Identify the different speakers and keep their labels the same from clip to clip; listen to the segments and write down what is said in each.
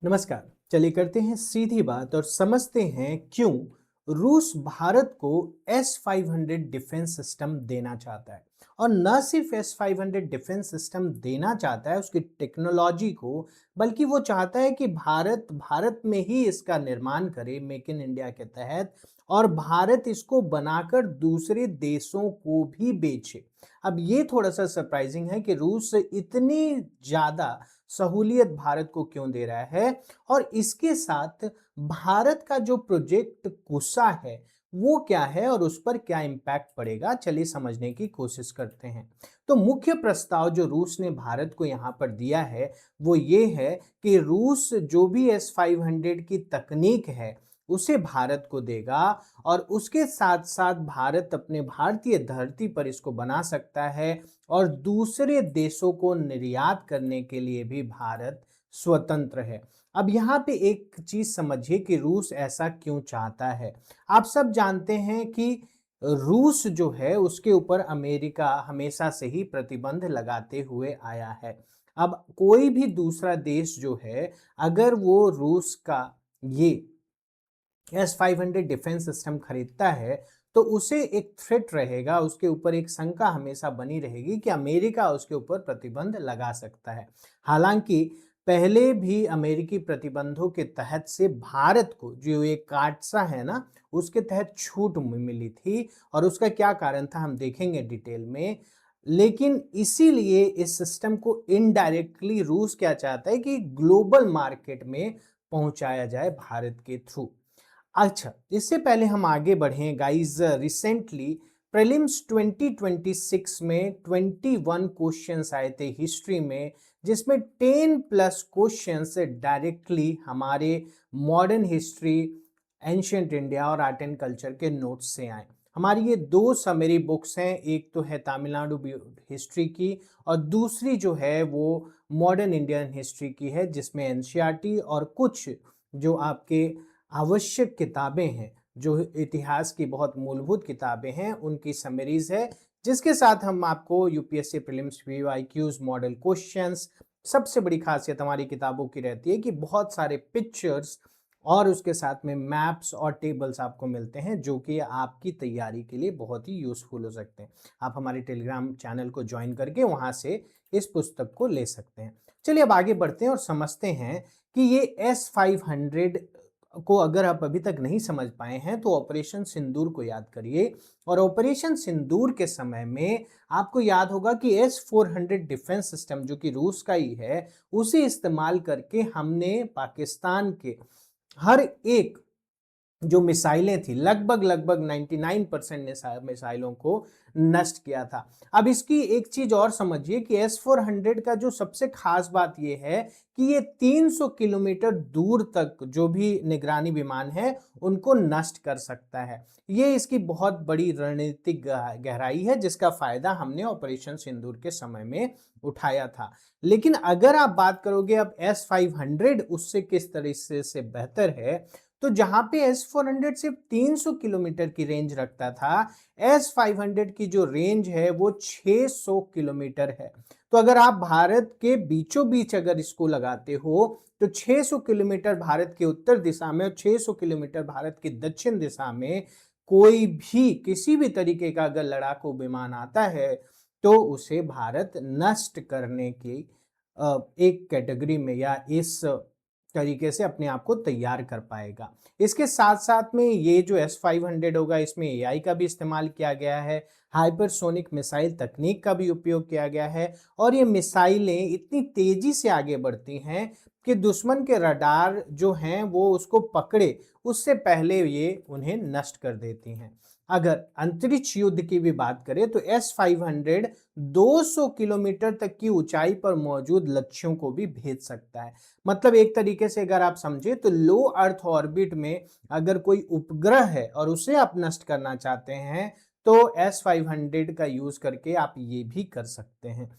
Speaker 1: नमस्कार। चलिए करते हैं सीधी बात और समझते हैं क्यों रूस भारत को S-500 डिफेंस सिस्टम देना चाहता है। और न सिर्फ S-500 डिफेंस सिस्टम देना चाहता है उसकी टेक्नोलॉजी को, बल्कि वो चाहता है कि भारत में ही इसका निर्माण करे मेक इन इंडिया के तहत, और भारत इसको बनाकर दूसरे देशों को भी बेचे। अब ये थोड़ा सा सरप्राइजिंग है कि रूस इतनी ज्यादा सहूलियत भारत को क्यों दे रहा है, और इसके साथ भारत का जो प्रोजेक्ट कुसा है वो क्या है और उस पर क्या इम्पैक्ट पड़ेगा, चलिए समझने की कोशिश करते हैं। तो मुख्य प्रस्ताव जो रूस ने भारत को यहाँ पर दिया है वो ये है कि रूस जो भी S-500 की तकनीक है उसे भारत को देगा, और उसके साथ साथ भारत अपने भारतीय धरती पर इसको बना सकता है, और दूसरे देशों को निर्यात करने के लिए भी भारत स्वतंत्र है। अब यहाँ पे एक चीज समझिए कि रूस ऐसा क्यों चाहता है। आप सब जानते हैं कि रूस जो है उसके ऊपर अमेरिका हमेशा से ही प्रतिबंध लगाते हुए आया है। अब कोई भी दूसरा देश जो है, अगर वो रूस का ये S-500 डिफेंस सिस्टम खरीदता है तो उसे एक थ्रेट रहेगा, उसके ऊपर एक शंका हमेशा बनी रहेगी कि अमेरिका उसके ऊपर प्रतिबंध लगा सकता है। हालांकि पहले भी अमेरिकी प्रतिबंधों के तहत से भारत को जो एक काटसा है ना, उसके तहत छूट मिली थी, और उसका क्या कारण था हम देखेंगे डिटेल में। लेकिन इसीलिए इस सिस्टम को इनडायरेक्टली रूस क्या चाहता है कि ग्लोबल मार्केट में पहुंचाया जाए भारत के थ्रू। अच्छा, इससे पहले हम आगे बढ़ें गाइस, रिसेंटली प्रीलिम्स 2026 में 21 क्वेश्चंस आए थे हिस्ट्री में, जिसमें 10 प्लस क्वेश्चंस डायरेक्टली हमारे मॉडर्न हिस्ट्री, एंशियंट इंडिया और आर्ट एंड कल्चर के नोट्स से आए। हमारी ये दो समरी बुक्स हैं, एक तो है तमिलनाडु हिस्ट्री की और दूसरी जो है वो मॉडर्न इंडियन हिस्ट्री की है, जिसमें एनसीईआरटी और कुछ जो आपके आवश्यक किताबें हैं, जो इतिहास की बहुत मूलभूत किताबें हैं, उनकी समरीज है, जिसके साथ हम आपको UPSC prelims PYQs model questions. सबसे बड़ी खासियत हमारी किताबों की रहती है कि बहुत सारे पिक्चर्स और उसके साथ में मैप्स और टेबल्स आपको मिलते हैं, जो कि आपकी तैयारी के लिए बहुत ही यूजफुल हो सकते हैं। आप हमारे टेलीग्राम चैनल को ज्वाइन करके वहां से इस पुस्तक को ले सकते हैं। चलिए अब आगे बढ़ते हैं और समझते हैं कि ये S-500 को अगर आप अभी तक नहीं समझ पाए हैं तो ऑपरेशन सिंदूर को याद करिए। और ऑपरेशन सिंदूर के समय में आपको याद होगा कि S-400 डिफेंस सिस्टम जो कि रूस का ही है, उसे इस्तेमाल करके हमने पाकिस्तान के हर एक जो मिसाइलें थी, लगभग लगभग 99% मिसाइलों को नष्ट किया था। अब इसकी एक चीज और समझिए कि S-400 का जो सबसे खास बात यह है कि ये 300 किलोमीटर दूर तक जो भी निगरानी विमान है उनको नष्ट कर सकता है। ये इसकी बहुत बड़ी रणनीतिक गहराई है, जिसका फायदा हमने ऑपरेशन सिंदूर के समय में उठाया था। लेकिन अगर आप बात करोगे अब S-500 उससे किस तरीके से बेहतर है, तो जहां पे S-400 सिर्फ 300 किलोमीटर की रेंज रखता था, S-500 की जो रेंज है वो 600 किलोमीटर है। तो अगर आप भारत के बीचों बीच अगर इसको लगाते हो तो 600 किलोमीटर भारत के उत्तर दिशा में और 600 किलोमीटर भारत की दक्षिण दिशा में कोई भी किसी भी तरीके का अगर लड़ाकू विमान आता है तो उसे भारत नष्ट करने की एक कैटेगरी में या इस तरीके से अपने आप को तैयार कर पाएगा। इसके साथ साथ में ये जो S-500 होगा, इसमें एआई का भी इस्तेमाल किया गया है, हाइपरसोनिक मिसाइल तकनीक का भी उपयोग किया गया है, और ये मिसाइलें इतनी तेजी से आगे बढ़ती हैं कि दुश्मन के रडार जो हैं वो उसको पकड़े उससे पहले ये उन्हें नष्ट कर देती हैं। अगर अंतरिक्ष युद्ध की भी बात करें तो S-500 200 किलोमीटर तक की ऊंचाई पर मौजूद लक्ष्यों को भी भेज सकता है। मतलब एक तरीके से अगर आप समझे तो लो अर्थ ऑर्बिट में अगर कोई उपग्रह है और उसे आप नष्ट करना चाहते हैं तो S-500 का यूज करके आप ये भी कर सकते हैं।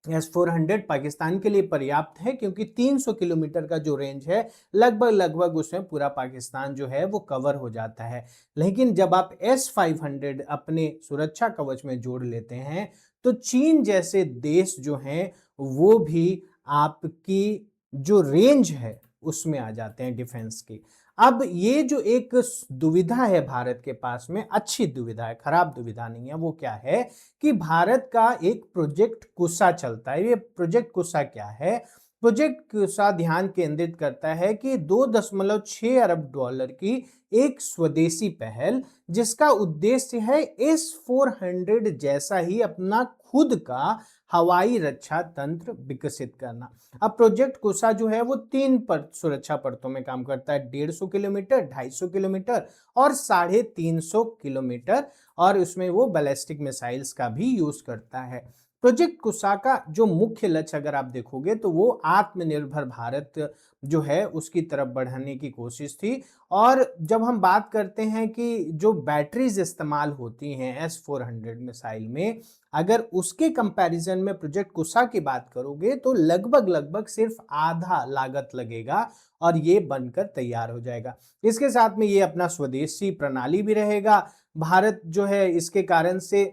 Speaker 1: S-400 पाकिस्तान के लिए पर्याप्त है, क्योंकि 300 किलोमीटर का जो रेंज है लगभग लगभग उसमें पूरा पाकिस्तान जो है वो कवर हो जाता है। लेकिन जब आप S-500 अपने सुरक्षा कवच में जोड़ लेते हैं तो चीन जैसे देश जो हैं वो भी आपकी जो रेंज है उसमें आ जाते हैं डिफेंस की। अब ये जो एक दुविधा है भारत के पास में, अच्छी दुविधा है, खराब दुविधा नहीं है, वो क्या है कि भारत का एक प्रोजेक्ट कुसा चलता है। ये प्रोजेक्ट कुसा क्या है? प्रोजेक्ट कुसा ध्यान केंद्रित करता है कि 2.6 अरब डॉलर की एक स्वदेशी पहल, जिसका उद्देश्य है S-400 जैसा ही अपना खुद का हवाई रक्षा तंत्र विकसित करना। अब प्रोजेक्ट कुसा जो है वो 3 सुरक्षा परतों में काम करता है, 150 किलोमीटर, 250 किलोमीटर और 350 किलोमीटर, और उसमें वो बैलिस्टिक मिसाइल्स का भी यूज करता है। प्रोजेक्ट कुसा का जो मुख्य लक्ष्य अगर आप देखोगे तो वो आत्मनिर्भर भारत जो है उसकी तरफ बढ़ाने की कोशिश थी। और जब हम बात करते हैं कि जो बैटरीज इस्तेमाल होती हैं S-400 मिसाइल में, अगर उसके कंपैरिजन में प्रोजेक्ट कुसा की बात करोगे तो लगभग लगभग सिर्फ आधा लागत लगेगा और ये बनकर तैयार हो जाएगा। इसके साथ में ये अपना स्वदेशी प्रणाली भी रहेगा। भारत जो है इसके कारण से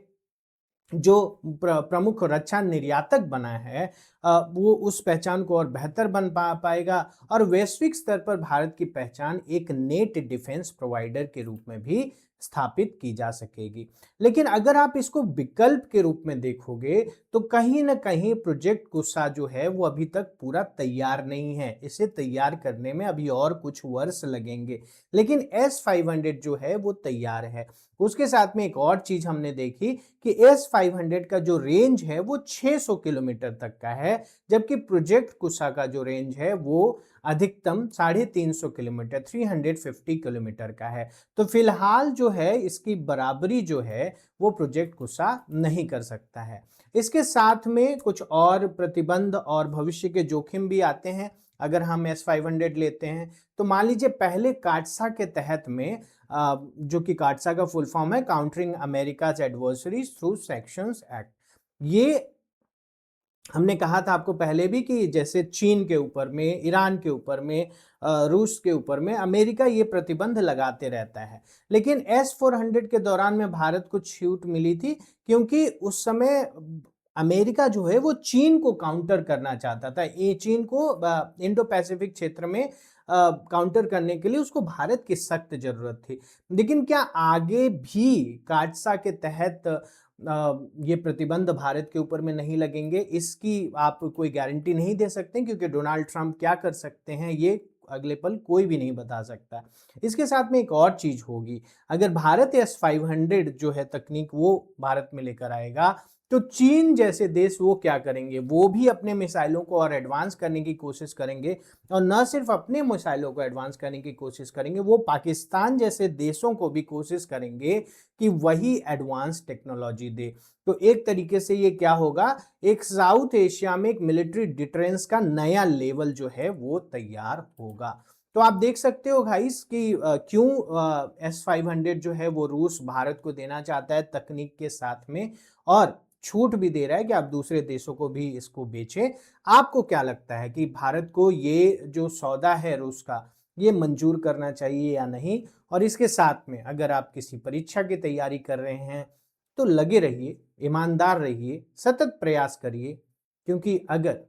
Speaker 1: जो प्रमुख रक्षा निर्यातक बना है, वो उस पहचान को और बेहतर बन पाएगा और वैश्विक स्तर पर भारत की पहचान एक नेट डिफेंस प्रोवाइडर के रूप में भी स्थापित की जा सकेगी। लेकिन अगर आप इसको विकल्प के रूप में देखोगे तो कहीं ना कहीं प्रोजेक्ट कुसा जो है वो अभी तक पूरा तैयार नहीं है। इसे तैयार करने में अभी और कुछ वर्ष लगेंगे, लेकिन S-500 जो है वो तैयार है। उसके साथ में एक और चीज हमने देखी कि S-500 का जो रेंज है वो 600 किलोमीटर तक का है, जबकि प्रोजेक्ट कुसा का जो रेंज है वो अधिकतम 350 किलोमीटर 350 किलोमीटर का है। तो फिलहाल जो है इसकी बराबरी जो है वो प्रोजेक्ट कुसा नहीं कर सकता है। इसके साथ में कुछ और प्रतिबंध और भविष्य के जोखिम भी आते हैं। अगर हम S-500 लेते हैं तो मान लीजिए पहले काटसा के तहत में, जो कि काटसा का फुल फॉर्म है countering America's adversaries through sanctions act. ये हमने कहा था आपको पहले भी कि जैसे चीन के ऊपर में, ईरान के ऊपर में, रूस के ऊपर में अमेरिका ये प्रतिबंध लगाते रहता है। लेकिन S-400 के दौरान में भारत को छूट मिली थी, क्योंकि उस समय अमेरिका जो है वो चीन को काउंटर करना चाहता था। ये चीन को इंडो पैसिफिक क्षेत्र में काउंटर करने के लिए उसको भारत की सख्त जरूरत थी। लेकिन क्या आगे भी काटसा के तहत ये प्रतिबंध भारत के ऊपर में नहीं लगेंगे? इसकी आप कोई गारंटी नहीं दे सकते, क्योंकि डोनाल्ड ट्रंप क्या कर सकते हैं ये अगले पल कोई भी नहीं बता सकता। इसके साथ में एक और चीज होगी, अगर भारत S-500 जो है तकनीक वो भारत में लेकर आएगा तो चीन जैसे देश वो क्या करेंगे? वो भी अपने मिसाइलों को और एडवांस करने की कोशिश करेंगे, और न सिर्फ अपने मिसाइलों को एडवांस करने की कोशिश करेंगे, वो पाकिस्तान जैसे देशों को भी कोशिश करेंगे कि वही एडवांस टेक्नोलॉजी दे। तो एक तरीके से ये क्या होगा, एक साउथ एशिया में एक मिलिट्री डिटरेंस का नया लेवल जो है वो तैयार होगा। तो आप देख सकते हो गाइस कि क्यों S-500 जो है वो रूस भारत को देना चाहता है तकनीक के साथ में, और छूट भी दे रहा है कि आप दूसरे देशों को भी इसको बेचें। आपको क्या लगता है कि भारत को ये जो सौदा है रूस का, ये मंजूर करना चाहिए या नहीं? और इसके साथ में अगर आप किसी परीक्षा की तैयारी कर रहे हैं तो लगे रहिए, ईमानदार रहिए, सतत प्रयास करिए, क्योंकि अगर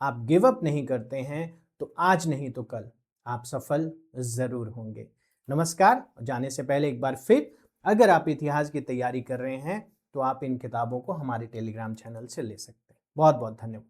Speaker 1: आप गिव अप नहीं करते हैं तो आज नहीं तो कल आप सफल जरूर होंगे। नमस्कार। जाने से पहले एक बार फिर, अगर आप इतिहास की तैयारी कर रहे हैं तो आप इन किताबों को हमारे टेलीग्राम चैनल से ले सकते हैं। बहुत बहुत धन्यवाद।